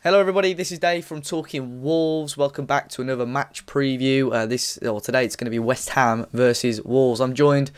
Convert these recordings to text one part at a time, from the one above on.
Hello everybody, this is Dave from Talking Wolves. Welcome back to another match preview. Today it's going to be West Ham versus Wolves. I'm joined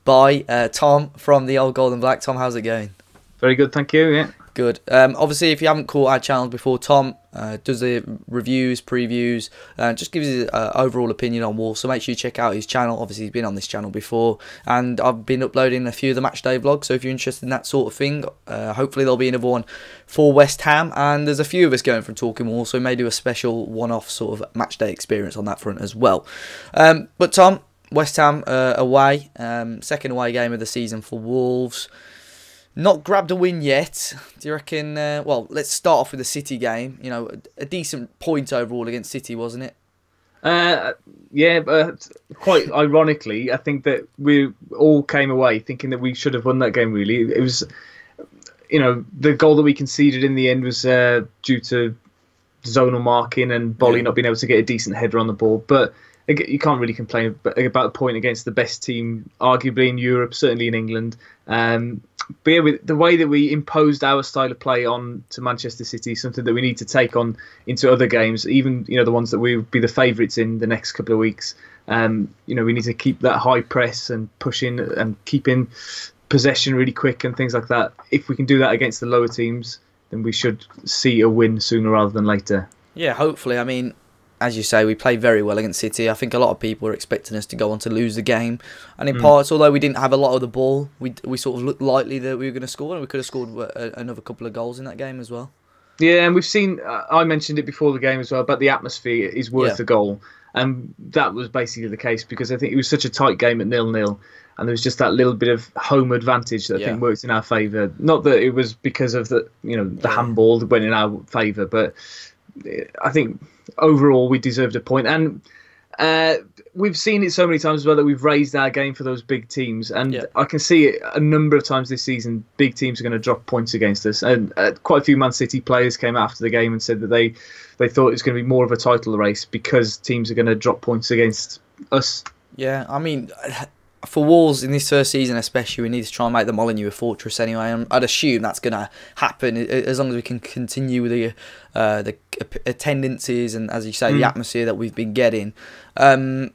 by Tom from the Old Gold and Black. Tom, how's it going? Very good, thank you. Yeah. Good. Obviously, if you haven't caught our channel before, Tom does the reviews, previews, just gives his overall opinion on Wolves. So make sure you check out his channel. Obviously, he's been on this channel before, and I've been uploading a few of the matchday vlogs. So if you're interested in that sort of thing, hopefully there'll be another one for West Ham. And there's a few of us going from Talking Wolves, so we may do a special one-off sort of matchday experience on that front as well. But Tom, West Ham away, second away game of the season for Wolves. Not grabbed a win yet. Do you reckon? Well, let's start off with the City game. You know, a decent point overall against City, wasn't it? Yeah, but quite ironically, I think that we all came away thinking that we should have won that game. Really, it was, the goal that we conceded in the end was due to zonal marking and Bolly not being able to get a decent header on the ball. But you can't really complain about a point against the best team, arguably in Europe, certainly in England. But yeah, with the way that we imposed our style of play on to Manchester City, something that we need to take on into other games, even the ones that we would be the favourites in the next couple of weeks. We need to keep that high press and pushing and keeping possession really quick and things like that. If we can do that against the lower teams, then we should see a win sooner rather than later. Yeah, hopefully. I mean, as you say, we played very well against City. I think a lot of people were expecting us to go on to lose the game. And in parts, although we didn't have a lot of the ball, we sort of looked likely that we were going to score, and we could have scored another couple of goals in that game as well. Yeah, and we've seen, I mentioned it before the game as well, but the atmosphere is worth a goal. And that was basically the case, because I think it was such a tight game at 0-0. And there was just that little bit of home advantage that I think worked in our favour. Not that it was because of the handball that went in our favour, but I think overall we deserved a point. And we've seen it so many times as well that we've raised our game for those big teams. And I can see it a number of times this season, big teams are going to drop points against us. And quite a few Man City players came after the game and said that they thought it was going to be more of a title race because teams are going to drop points against us. Yeah, I mean, for Wolves in this first season especially, we need to try and make the Molineux a fortress anyway. And I'd assume that's going to happen as long as we can continue with the attendances and, as you say, the atmosphere that we've been getting. And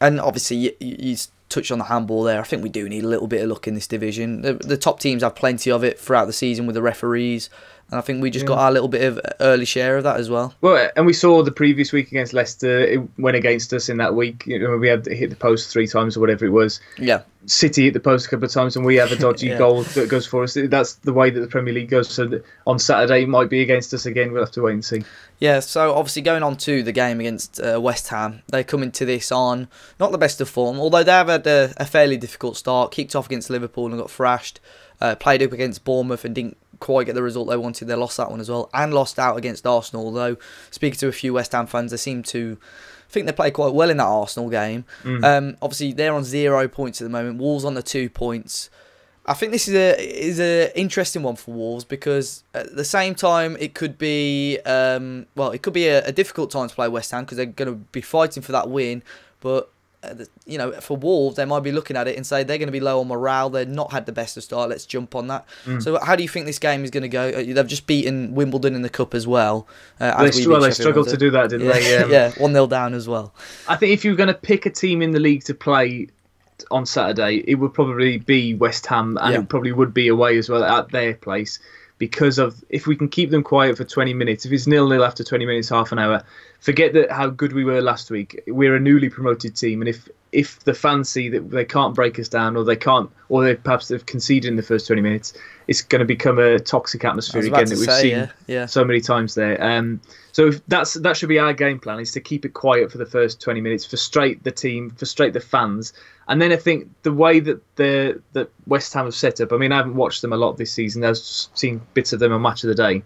obviously, you touched on the handball there. I think we do need a little bit of luck in this division. The top teams have plenty of it throughout the season with the referees. And I think we just got our little bit of early share of that as well. Well, and we saw the previous week against Leicester, it went against us in that week. We had hit the post 3 times or whatever it was. Yeah. City hit the post a couple of times and we have a dodgy goal that goes for us. That's the way that the Premier League goes. So that on Saturday it might be against us again. We'll have to wait and see. Yeah, so obviously going on to the game against West Ham, they come into this on not the best of form, although they have had a fairly difficult start. Kicked off against Liverpool and got thrashed. Played up against Bournemouth and didn't quite get the result they wanted. They lost that one as well, and lost out against Arsenal. Although speaking to a few West Ham fans, they seem to think they played quite well in that Arsenal game. Obviously they're on 0 points at the moment. Wolves on the 2 points. I think this is a interesting one for Wolves, because at the same time it could be it could be a difficult time to play West Ham because they're going to be fighting for that win, but for Wolves, they might be looking at it and say they're going to be low on morale. They've not had the best of start. Let's jump on that. So how do you think this game is going to go? They've just beaten Wimbledon in the Cup as well. They struggled to do that, didn't they? Yeah, 1-0 down as well. I think if you're going to pick a team in the league to play on Saturday, it would probably be West Ham, and it probably would be away as well at their place. Because of, if we can keep them quiet for 20 minutes, if it's 0-0 after 20 minutes, half an hour, forget how good we were last week. We're a newly promoted team, and if the fans see that they can't break us down, or perhaps they've conceded in the first 20 minutes, it's going to become a toxic atmosphere again that we've seen so many times there. So that should be our game plan, is to keep it quiet for the first 20 minutes, frustrate the team, frustrate the fans. And then I think the way that West Ham have set up, I mean, I haven't watched them a lot this season. I've seen bits of them on Match of the Day.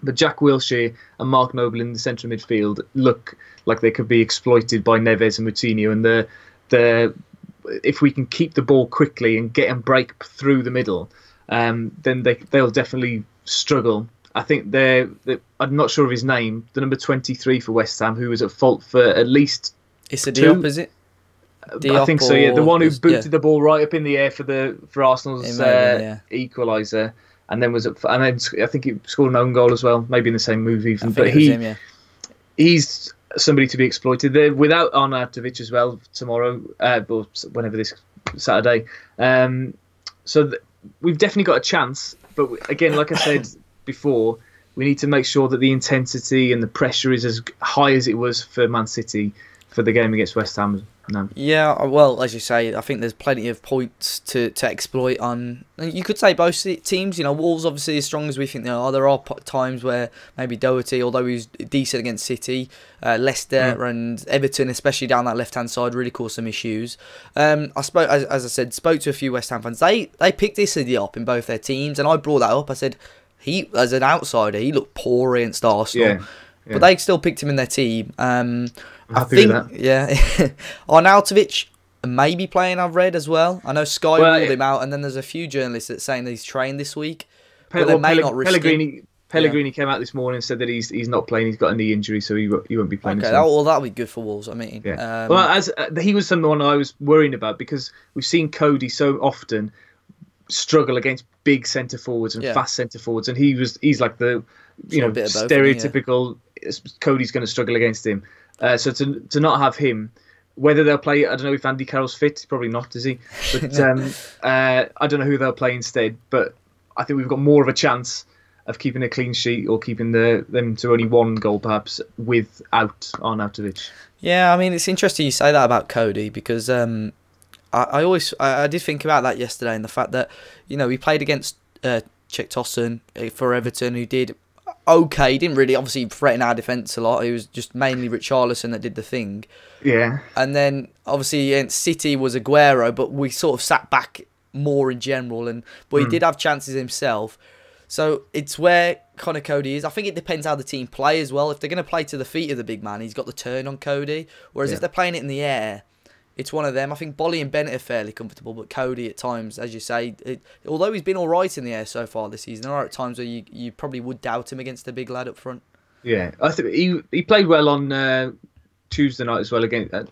But Jack Wilshere and Mark Noble in the central midfield look like they could be exploited by Neves and Moutinho. And if we can keep the ball quickly and get and break through the middle, then they'll definitely struggle. I think I'm not sure of his name, the number 23 for West Ham, who was at fault for at least It's a Diop, is it? Diop, I think so, yeah. The one who booted the ball right up in the air for Arsenal's equaliser. and then I think he scored an own goal as well, maybe in the same move even. But he's somebody to be exploited. They're without Arnautovic as well tomorrow, or whenever this Saturday. So we've definitely got a chance. But again, like I said before, we need to make sure that the intensity and the pressure is as high as it was for Man City for the game against West Ham. No. Yeah, well, as you say, I think there's plenty of points to exploit on. You could say both teams. Wolves obviously as strong as we think they are. There are times where maybe Doherty, although he's decent against City, Leicester and Everton, especially down that left-hand side, really caused some issues. I spoke, as I said, to a few West Ham fans. They picked Isley up in both their teams, and I brought that up. I said, he, as an outsider, he looked poor against Arsenal. Yeah. But they still picked him in their team. I think, with that. Yeah. Arnautovic may be playing, I've read as well. I know Sky ruled him out, and then there's a few journalists that are saying that he's trained this week. But they may not risk Pellegrini came out this morning and said that he's not playing. He's got a knee injury, so he won't be playing. Okay, that'll be good for Wolves. I mean, he was someone I was worrying about because we've seen Cody so often struggle against big centre forwards and fast centre forwards, and he's like the stereotypical Cody's going to struggle against him. So to not have him, whether they'll play, I don't know if Andy Carroll's fit, probably not, is he? But I don't know who they'll play instead. But I think we've got more of a chance of keeping a clean sheet or keeping them to only one goal perhaps without Arnautovic. Yeah, I mean it's interesting you say that about Cody because I did think about that yesterday and the fact that he played against Czech Tosun for Everton, who did okay. He didn't really obviously threaten our defence a lot. It was just mainly Richarlison that did the thing. Yeah. And then obviously against City was Aguero, but we sort of sat back more in general. But he did have chances himself. So it's where Conor Cody is. I think it depends how the team play as well. If they're going to play to the feet of the big man, he's got the turn on Cody. Whereas if they're playing it in the air, it's one of them. I think Bolly and Bennett are fairly comfortable, but Cody at times, as you say, although he's been all right in the air so far this season, there are at times where you probably would doubt him against a big lad up front. Yeah, I think he played well on Tuesday night as well,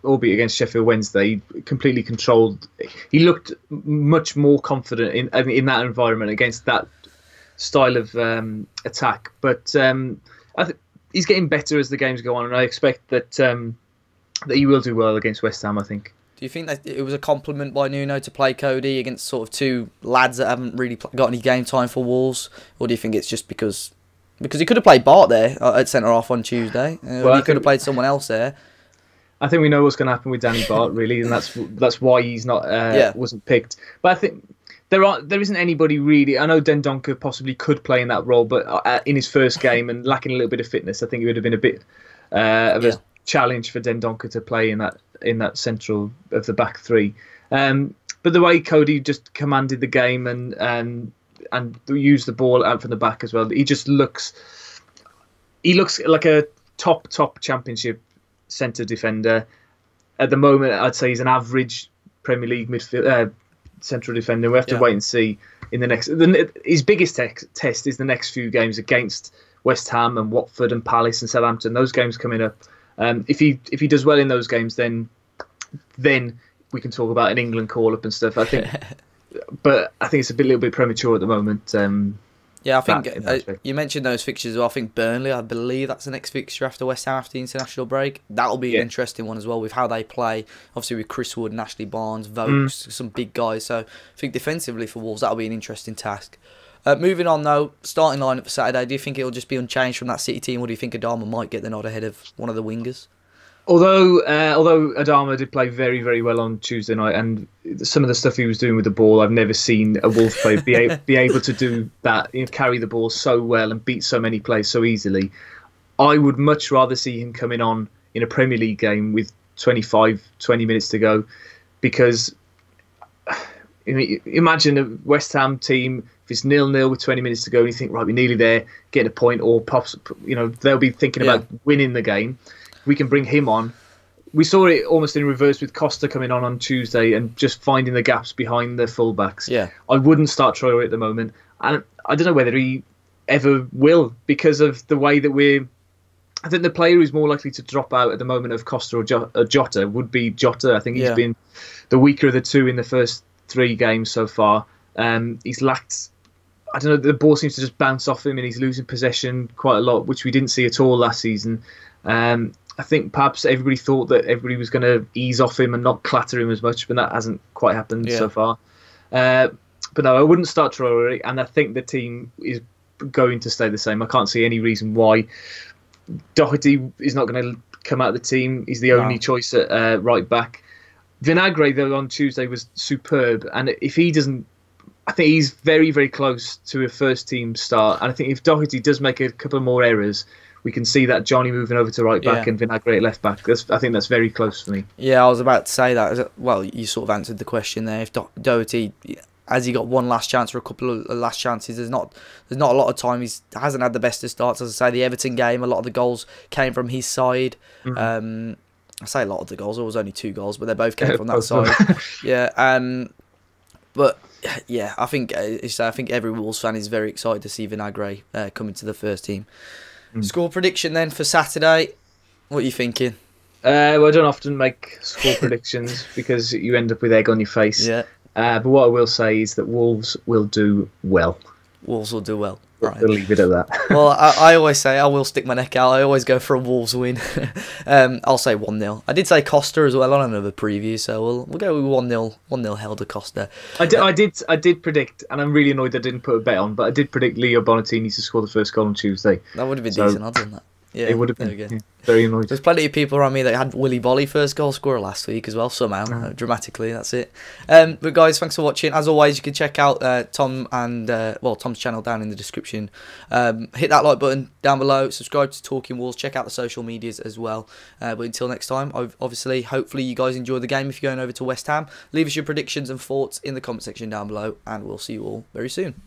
albeit against Sheffield Wednesday. He completely controlled. He looked much more confident in that environment against that style of attack. But I think he's getting better as the games go on, and I expect that he will do well against West Ham, I think. Do you think that it was a compliment by Nuno to play Cody against sort of two lads that haven't really got any game time for Wolves? Or do you think it's just because he could have played Bart there at centre-half on Tuesday? He could have played someone else there. I think we know what's going to happen with Danny Bart, really, and that's why he's not wasn't picked. But I think there isn't anybody really. I know Dendoncker possibly could play in that role, but in his first game and lacking a little bit of fitness, I think it would have been a bit of a challenge for Dendoncker to play in that central of the back three. But the way Cody just commanded the game and used the ball out from the back as well, he looks like a top championship centre defender. At the moment, I'd say he's an average Premier League midfield central defender. We have to wait and see in the next. His biggest test is the next few games against West Ham and Watford and Palace and Southampton. Those games coming up. If he does well in those games, then we can talk about an England call up and stuff. I think, but I think it's a little bit premature at the moment. I think you mentioned those fixtures as well. I think Burnley, I believe that's the next fixture after West Ham after the international break. That'll be an interesting one as well with how they play. Obviously with Chris Wood and Ashley Barnes, Vokes, some big guys. So I think defensively for Wolves, that'll be an interesting task. Moving on though, starting lineup for Saturday, do you think it'll just be unchanged from that City team, or do you think Adama might get the nod ahead of one of the wingers? Although Adama did play very, very well on Tuesday night, and some of the stuff he was doing with the ball, I've never seen a Wolves player be able to do that, carry the ball so well and beat so many players so easily. I would much rather see him coming on in a Premier League game with 20 minutes to go, because imagine a West Ham team, if it's 0-0 with 20 minutes to go, and you think, right, we're nearly there, getting a point, or pops, they'll be thinking about winning the game. We can bring him on. We saw it almost in reverse with Costa coming on Tuesday and just finding the gaps behind the fullbacks. Yeah, I wouldn't start Traore at the moment, and I don't know whether he ever will, because of the way that I think the player who's more likely to drop out at the moment of Costa or Jota would be Jota. I think he's been the weaker of the two in the first 3 games so far. He's lacked I don't know, the ball seems to just bounce off him and he's losing possession quite a lot, which we didn't see at all last season. I think perhaps everybody thought that everybody was going to ease off him and not clatter him as much, but that hasn't quite happened so far. But no, I wouldn't start Traore, and I think the team is going to stay the same. I can't see any reason why Doherty is not going to come out of the team. He's the only choice at right back. Vinagre, though, on Tuesday was superb, and if he doesn't, I think he's very, very close to a first team start. And I think if Doherty does make a couple more errors, we can see that Johnny moving over to right back and Vinagre at left back. I think that's very close for me. Yeah, I was about to say that. Well, you sort of answered the question there. If Doherty, has he got one last chance or a couple of last chances? There's not a lot of time. He hasn't had the best of starts. As I say, the Everton game, a lot of the goals came from his side. I say a lot of the goals. There was only 2 goals, but they both came from that side. Yeah. But yeah, I think every Wolves fan is very excited to see Vinagre coming to the first team. Score prediction then for Saturday. What are you thinking? Well, I don't often make score predictions because you end up with egg on your face. Yeah. But what I will say is that Wolves will do well. Wolves will do well. Right. We'll leave it at that. Well, I always say I will stick my neck out. I always go for a Wolves win. I'll say 1-0. I did say Costa as well on another preview, so we'll go with 1-0. 1-0 Helder Costa. I did predict, and I'm really annoyed I didn't put a bet on, but I did predict Leo Bonatini to score the first goal on Tuesday. That would have been decent odds on that. Yeah, it would have been. Yeah, very annoyed. There's plenty of people around me that had Willy Bolly first goal scorer last week as well, somehow, dramatically, that's it. But guys, thanks for watching. As always, you can check out Tom and Tom's channel down in the description. Hit that like button down below, subscribe to Talking Wolves, check out the social medias as well. But until next time, obviously, hopefully you guys enjoy the game if you're going over to West Ham. Leave us your predictions and thoughts in the comment section down below, and we'll see you all very soon.